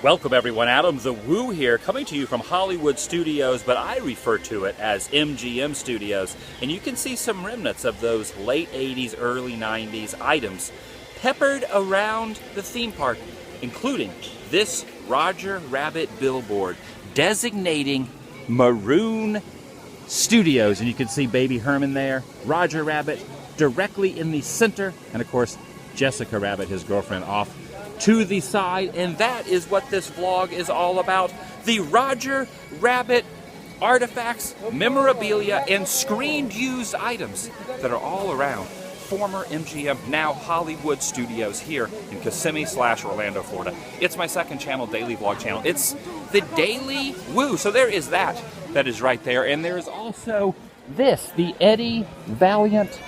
Welcome everyone, AdamTheWoo here, coming to you from Hollywood Studios, but I refer to it as MGM Studios. And you can see some remnants of those late 80s, early 90s items peppered around the theme park, including this Roger Rabbit billboard designating Maroon Studios. And you can see Baby Herman there, Roger Rabbit directly in the center, and of course Jessica Rabbit, his girlfriend, off to the side. And that is what this vlog is all about. The Roger Rabbit artifacts, memorabilia, and screened used items that are all around former MGM, now Hollywood Studios here in Kissimmee/Orlando, Florida. It's my second channel, daily vlog channel. It's Thedailywoo. So there is that is right there. And there is also this, the Eddie Valiant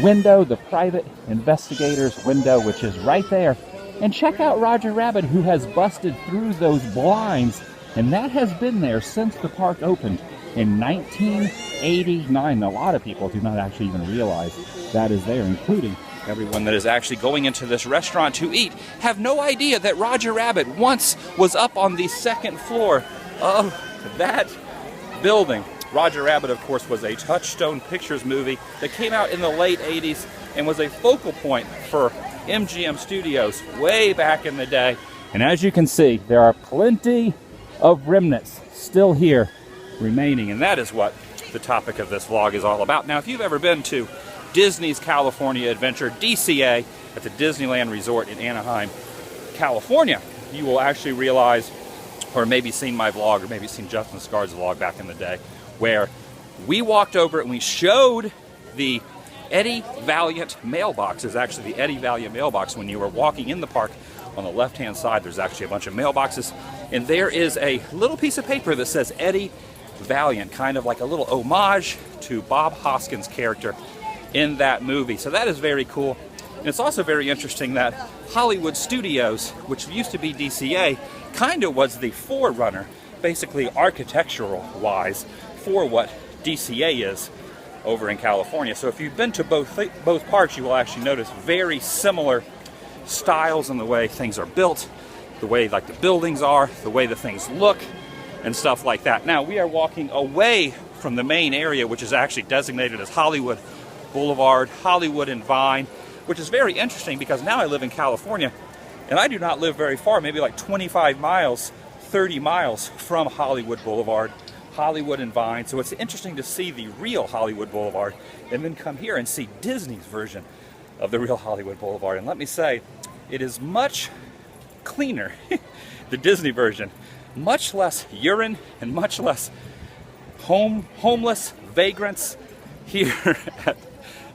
window, the private investigator's window, which is right there. And check out Roger Rabbit, who has busted through those blinds, and that has been there since the park opened in 1989. A lot of people do not actually even realize that is there, including everyone that is actually going into this restaurant to eat, have no idea that Roger Rabbit once was up on the second floor of that building. Roger Rabbit, of course, was a Touchstone Pictures movie that came out in the late 80s and was a focal point for MGM Studios way back in the day. And as you can see, there are plenty of remnants still here remaining, and that is what the topic of this vlog is all about. Now, if you've ever been to Disney's California Adventure, DCA, at the Disneyland Resort in Anaheim, California, you will actually realize, or maybe seen my vlog, or maybe seen Justin Scar's vlog back in the day, where we walked over and we showed the Eddie Valiant mailbox. Is actually the Eddie Valiant mailbox. When you were walking in the park, on the left-hand side, there's actually a bunch of mailboxes, and there is a little piece of paper that says Eddie Valiant, kind of like a little homage to Bob Hoskins' character in that movie. So that is very cool. And it's also very interesting that Hollywood Studios, which used to be DCA, kind of was the forerunner, basically architectural-wise, for what DCA is over in California. So if you've been to both parks, you will actually notice very similar styles in the way things are built, the way like the buildings are, the way the things look, and stuff like that. Now we are walking away from the main area, which is actually designated as Hollywood Boulevard, Hollywood and Vine, which is very interesting because now I live in California and I do not live very far, maybe like 25 miles, 30 miles from Hollywood Boulevard, Hollywood and Vine. So it's interesting to see the real Hollywood Boulevard and then come here and see Disney's version of the real Hollywood Boulevard. And let me say, it is much cleaner, the Disney version, much less urine and much less homeless vagrants here at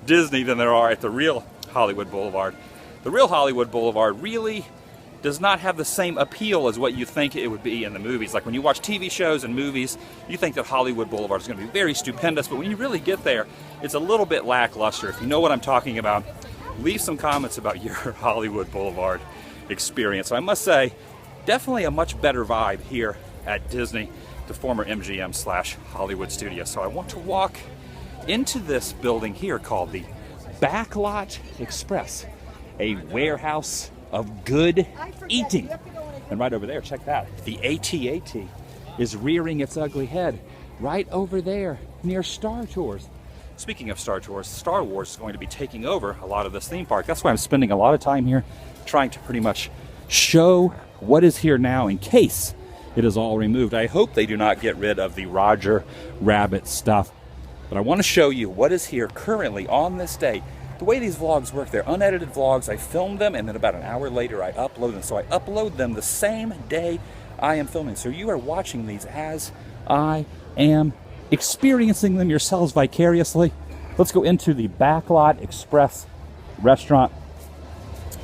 Disney than there are at the real Hollywood Boulevard. The real Hollywood Boulevard really does not have the same appeal as what you think it would be in the movies. Like when you watch TV shows and movies, you think that Hollywood Boulevard is going to be very stupendous, but when you really get there, it's a little bit lackluster. If you know what I'm talking about, leave some comments about your Hollywood Boulevard experience. So I must say, definitely a much better vibe here at Disney, the former MGM/Hollywood Studios. So I want to walk into this building here called the Backlot Express, a warehouse of good eating. And right over there, check that, the AT-AT is rearing its ugly head right over there near Star Tours. Speaking of Star Tours, Star Wars is going to be taking over a lot of this theme park. That's why I'm spending a lot of time here trying to pretty much show what is here now in case it is all removed. I hope they do not get rid of the Roger Rabbit stuff, but I want to show you what is here currently on this day. The way these vlogs work, they're unedited vlogs. I film them and then about an hour later I upload them. So I upload them the same day I am filming. So you are watching these as I am experiencing them yourselves vicariously. Let's go into the Backlot Express restaurant.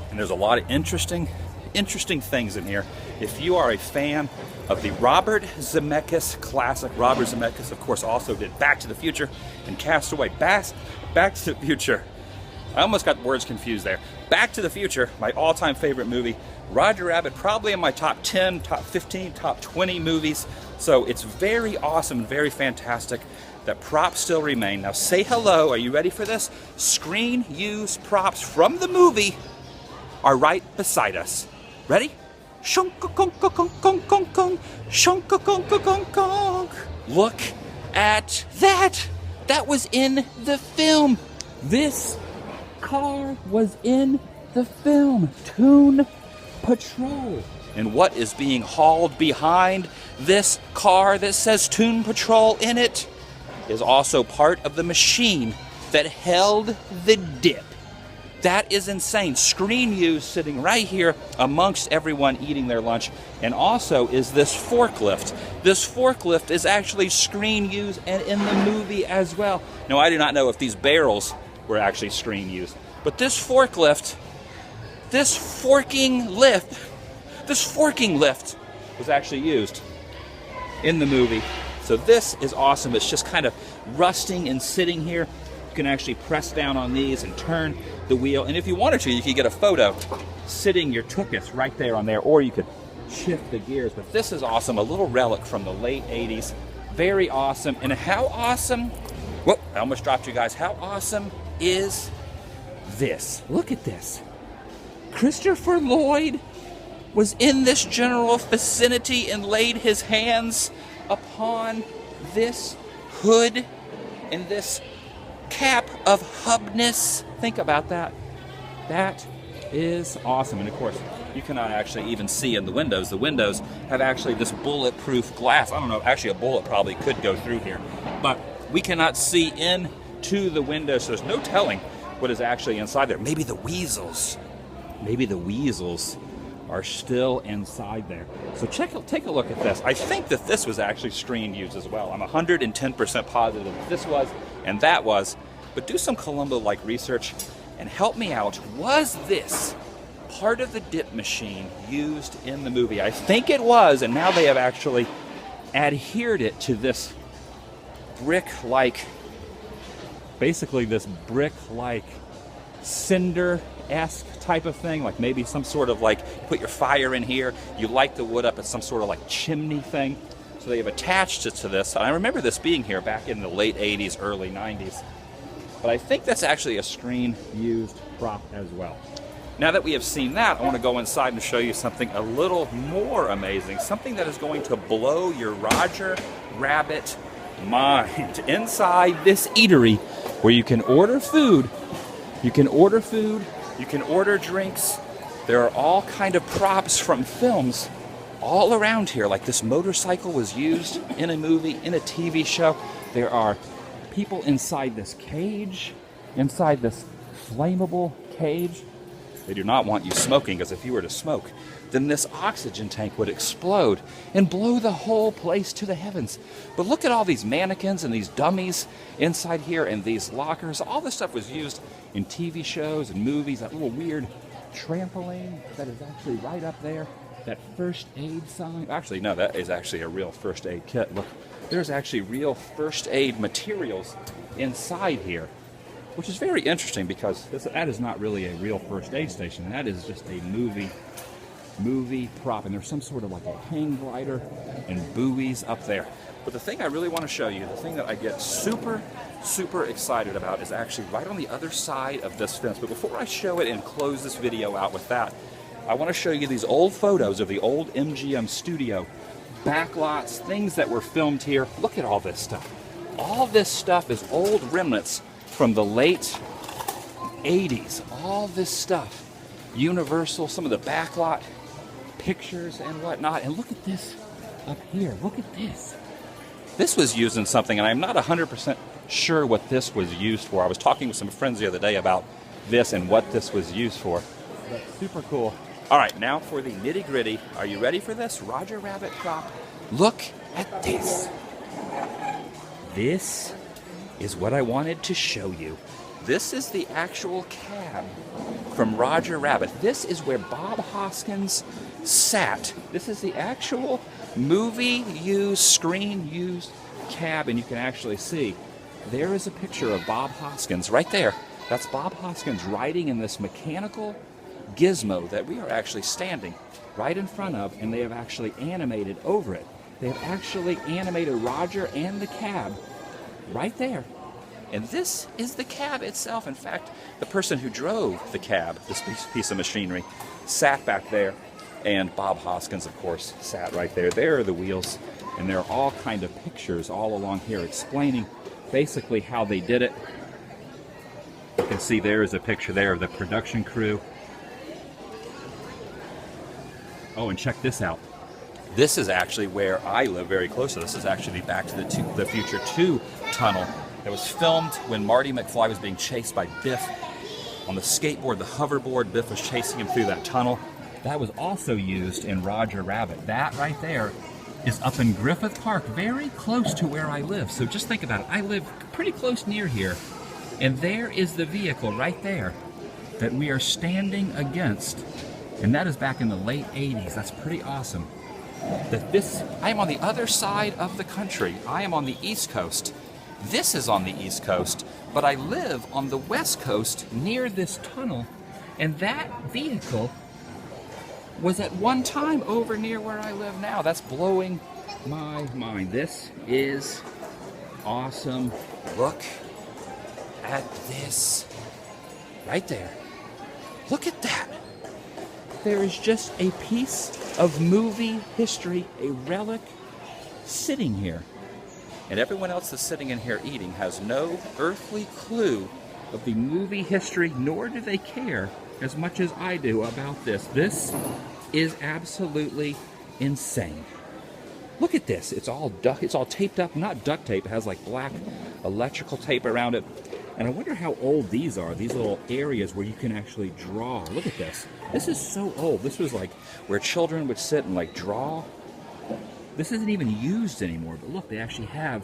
And there's a lot of interesting things in here. If you are a fan of the Robert Zemeckis classic, Robert Zemeckis, of course, also did Back to the Future and Castaway. Back to the Future. I almost got words confused there. Back to the Future, my all-time favorite movie. Roger Rabbit, probably in my top 10, top 15, top 20 movies. So it's very awesome and very fantastic that props still remain. Now say hello, are you ready for this? Screen use props from the movie are right beside us. Ready? Shunk-a-kunk-a-kunk-kunk-kunk-kunk. Shunk-a-kunk-a-kunk-kunk. Look at that. That was in the film. This car was in the film. Toon Patrol. And what is being hauled behind this car that says Toon Patrol in it is also part of the machine that held the dip. That is insane. Screen Use sitting right here amongst everyone eating their lunch. And also is this forklift. This forklift is actually Screen Use and in the movie as well. Now, I do not know if these barrels were actually Screen Use, but this forklift, this forking lift was actually used in the movie. So this is awesome. It's just kind of rusting and sitting here. You can actually press down on these and turn the wheel. And if you wanted to, you could get a photo sitting your tuchus right there on there, or you could shift the gears. But this is awesome. A little relic from the late 80s. Very awesome. And how awesome, whoop, I almost dropped you guys. How awesome is this? Look at this. Christopher Lloyd was in this general vicinity and laid his hands upon this hood and this cap of hubness. Think about that. That is awesome. And of course, you cannot actually even see in the windows. The windows have actually this bulletproof glass. I don't know, actually a bullet probably could go through here, but we cannot see into the windows, so there's no telling what is actually inside there. Maybe the weasels are still inside there. So take a look at this. I think that this was actually Screen Use as well. I'm 110% positive that this was and that was. But do some Columbo-like research and help me out. Was this part of the dip machine used in the movie? I think it was, and now they have actually adhered it to this brick-like, basically this brick-like cinder-esque type of thing, like maybe some sort of like put your fire in here, you light the wood up, it's some sort of like chimney thing. So they have attached it to this. And I remember this being here back in the late 80s, early 90s. But I think that's actually a Screen Used prop as well. Now that we have seen that, I want to go inside and show you something a little more amazing, something that is going to blow your Roger Rabbit mind. Inside this eatery where you can order food, you can order drinks. There are all kind of props from films all around here. Like this motorcycle was used in a movie, in a TV show. There are people inside this cage, inside this flammable cage. They do not want you smoking, because if you were to smoke, then this oxygen tank would explode and blow the whole place to the heavens. But look at all these mannequins and these dummies inside here and these lockers. All this stuff was used in TV shows and movies. That little weird trampoline that is actually right up there. That first aid sign. Actually, no, that is actually a real first aid kit. Look, there's actually real first aid materials inside here, which is very interesting because that is not really a real first aid station. That is just a movie prop, and there's some sort of like a hang glider and buoys up there. But the thing I really want to show you, the thing that I get super excited about, is actually right on the other side of this fence. But before I show it and close this video out with that, I want to show you these old photos of the old MGM studio backlots, things that were filmed here. Look at all this stuff. All this stuff is old remnants from the late 80s. All this stuff. Universal, some of the backlot pictures and whatnot. And look at this up here. Look at this. This was used in something, and I'm not 100% sure what this was used for. I was talking with some friends the other day about this and what this was used for. That's super cool. All right, now for the nitty-gritty. Are you ready for this? Roger Rabbit prop. Look at this. This is what I wanted to show you. This is the actual cab from Roger Rabbit. This is where Bob Hoskins sat. This is the actual movie-used, screen-used cab, and you can actually see there is a picture of Bob Hoskins right there. That's Bob Hoskins riding in this mechanical gizmo that we are actually standing right in front of, and they have actually animated over it. They have actually animated Roger and the cab right there. And this is the cab itself. In fact, the person who drove the cab, this piece of machinery, sat back there. And Bob Hoskins, of course, sat right there. There are the wheels, and there are all kind of pictures all along here explaining basically how they did it. You can see there is a picture there of the production crew. Oh, and check this out. This is actually where I live very close to. This is actually the Back to the Future 2 tunnel that was filmed when Marty McFly was being chased by Biff on the skateboard, the hoverboard. Biff was chasing him through that tunnel. That was also used in Roger Rabbit. That right there is up in Griffith Park, very close to where I live. So just think about it. I live pretty close near here, and there is the vehicle right there that we are standing against. And that is back in the late 80s. That's pretty awesome. I am on the other side of the country. I am on the East Coast. This is on the East Coast, but I live on the West Coast near this tunnel, and that vehicle was at one time over near where I live now. That's blowing my mind. This is awesome. Look at this right there. Look at that. There is just a piece of movie history, a relic, sitting here. And everyone else that's sitting in here eating has no earthly clue of the movie history, nor do they care as much as I do about this. This is absolutely insane. Look at this. It's all taped up, not duct tape. It has like black electrical tape around it. And I wonder how old these are, these little areas where you can actually draw. Look at this. This is so old. This was like where children would sit and like draw. This isn't even used anymore, but look, they actually have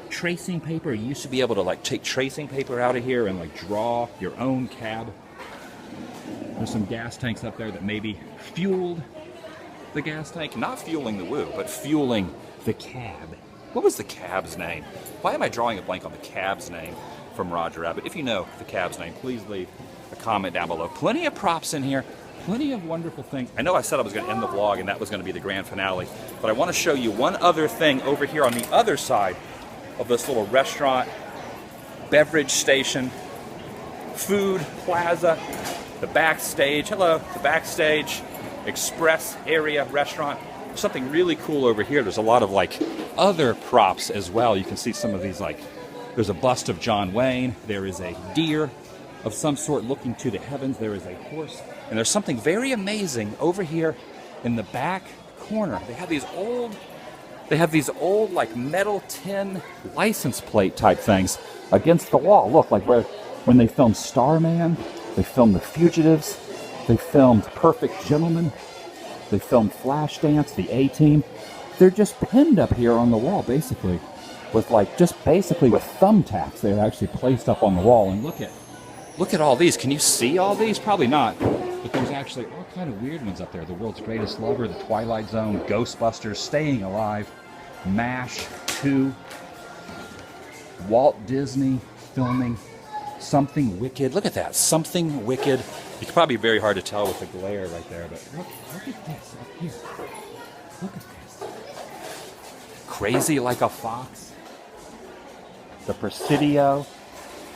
tracing paper. You used to be able to like take tracing paper out of here and like draw your own cab. There's some gas tanks up there that maybe fueled the gas tank. Not fueling the Woo, but fueling the cab. What was the cab's name? Why am I drawing a blank on the cab's name from Roger Rabbit? If you know the cab's name, please leave a comment down below. Plenty of props in here. Plenty of wonderful things. I know I said I was going to end the vlog and that was going to be the grand finale, but I want to show you one other thing over here on the other side of this little restaurant, beverage station, food plaza, the backstage. Hello, the backstage express area restaurant. There's something really cool over here. There's a lot of like other props as well. You can see some of these, like there's a bust of John Wayne. There is a deer of some sort looking to the heavens. There is a horse. And there's something very amazing over here in the back corner. They have these old like metal tin license plate type things against the wall. Look, like when they filmed Starman, they filmed The Fugitives, they filmed Perfect Gentleman, they filmed Flashdance, The A-Team. They're just pinned up here on the wall, basically, with like just basically with thumbtacks. They're actually placed up on the wall. And look at all these. Can you see all these? Probably not. But there's actually all kind of weird ones up there. The World's Greatest Lover, The Twilight Zone, Ghostbusters, Staying Alive, MASH 2, Walt Disney filming Something Wicked. Look at that. Something Wicked. It's probably very hard to tell with the glare right there, but look at this up here. Look at this. Crazy Like a Fox. The Presidio.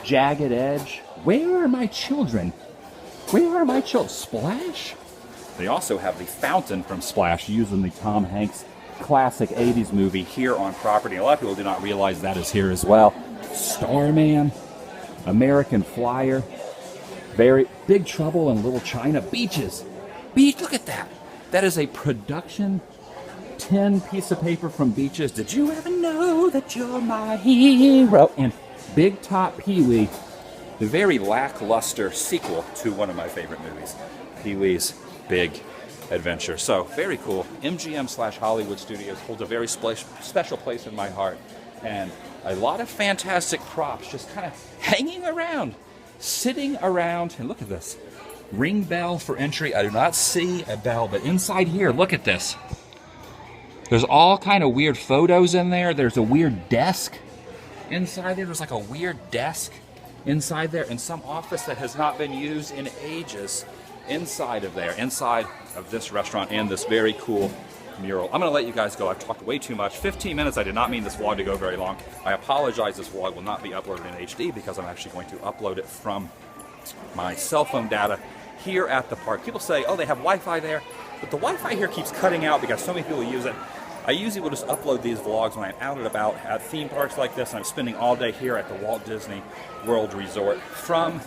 Jagged Edge. Where are my children? Where are my children? Splash? They also have the fountain from Splash, using the Tom Hanks classic 80s movie here on property. A lot of people do not realize that is here as well. Starman, American Flyer, very Big Trouble in Little China, Beaches. Look at that. That is a production 10 piece of paper from Beaches. Did you ever know that you're my hero? And Big Top Pee-wee, the very lackluster sequel to one of my favorite movies, Pee-wee's Big Adventure. So, very cool. MGM/Hollywood Studios holds a very special place in my heart. And a lot of fantastic props just kind of hanging around, sitting around. And look at this. Ring bell for entry. I do not see a bell, but inside here, look at this. There's all kind of weird photos in there. There's a weird desk inside there. There's like a weird desk inside there in some office that has not been used in ages inside of there, inside of this restaurant and this very cool mural. I'm going to let you guys go. I've talked way too much. 15 minutes. I did not mean this vlog to go very long. I apologize. This vlog will not be uploaded in HD because I'm actually going to upload it from my cell phone data here at the park. People say, oh, they have Wi-Fi there. But the Wi-Fi here keeps cutting out because so many people use it. I usually will just upload these vlogs when I'm out and about at theme parks like this, and I'm spending all day here at the Walt Disney World Resort from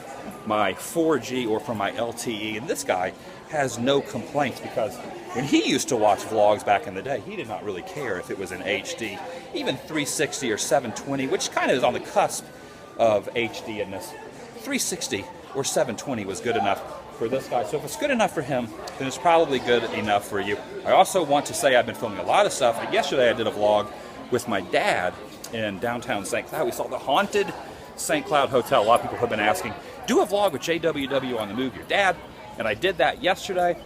my 4G or from my LTE. And this guy has no complaints because when he used to watch vlogs back in the day, he did not really care if it was in HD, even 360 or 720, which kind of is on the cusp of HD in this. 360 or 720 was good enough for this guy. So if it's good enough for him, then it's probably good enough for you. I also want to say I've been filming a lot of stuff. Yesterday I did a vlog with my dad in downtown St. Cloud. We saw the haunted St. Cloud Hotel. A lot of people have been asking, do a vlog with JWW on the Move, your dad. And I did that yesterday.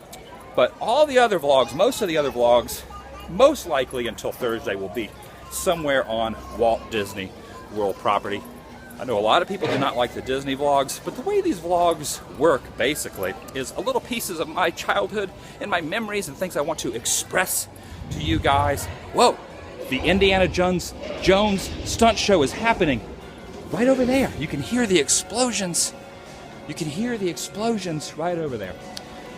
But all the other vlogs, most of the other vlogs, most likely until Thursday, will be somewhere on Walt Disney World property. I know a lot of people do not like the Disney vlogs, but the way these vlogs work, basically, is a little pieces of my childhood and my memories and things I want to express to you guys. Whoa! The Indiana Jones stunt show is happening right over there. You can hear the explosions. You can hear the explosions right over there.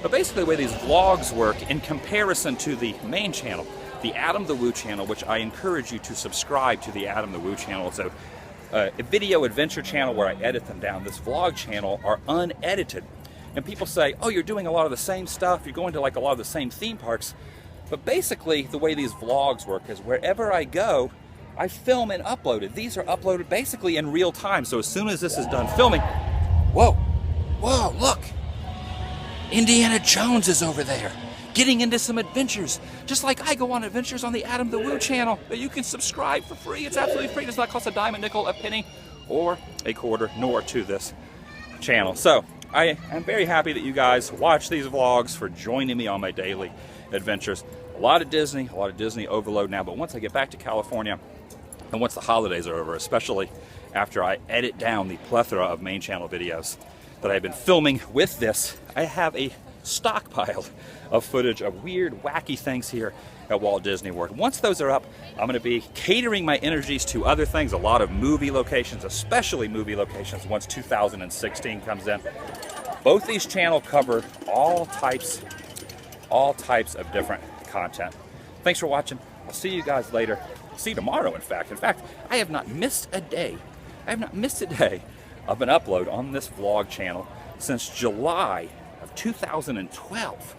But basically the way these vlogs work in comparison to the main channel, the AdamTheWoo channel, which I encourage you to subscribe to the AdamTheWoo channel. It's a video adventure channel where I edit them down. This vlog channel are unedited. And people say, oh, you're doing a lot of the same stuff, you're going to like a lot of the same theme parks. But basically the way these vlogs work is wherever I go, I film and upload it. These are uploaded basically in real time. So as soon as this is done filming, whoa, look, Indiana Jones is over there, getting into some adventures, just like I go on adventures on the AdamTheWoo channel that you can subscribe for free. It's absolutely free. It does not cost a dime, a nickel, a penny, or a quarter, nor to this channel. So I am very happy that you guys watch these vlogs, for joining me on my daily adventures. A lot of Disney overload now, but once I get back to California, and once the holidays are over, especially after I edit down the plethora of main channel videos that I've been filming with this, I have a stockpile of footage of weird, wacky things here at Walt Disney World. Once those are up, I'm going to be catering my energies to other things, a lot of movie locations, especially movie locations once 2016 comes in. Both these channels cover all types of different content. Thanks for watching. I'll see you guys later. See you tomorrow, in fact. In fact, I have not missed a day. I have not missed a day of an upload on this vlog channel since July of 2012.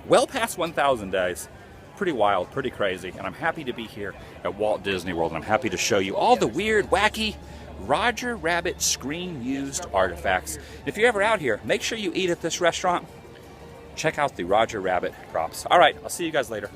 Well past 1,000 days. Pretty wild, pretty crazy, and I'm happy to be here at Walt Disney World, and I'm happy to show you all the weird, wacky Roger Rabbit screen-used artifacts. If you're ever out here, make sure you eat at this restaurant. Check out the Roger Rabbit props. All right, I'll see you guys later.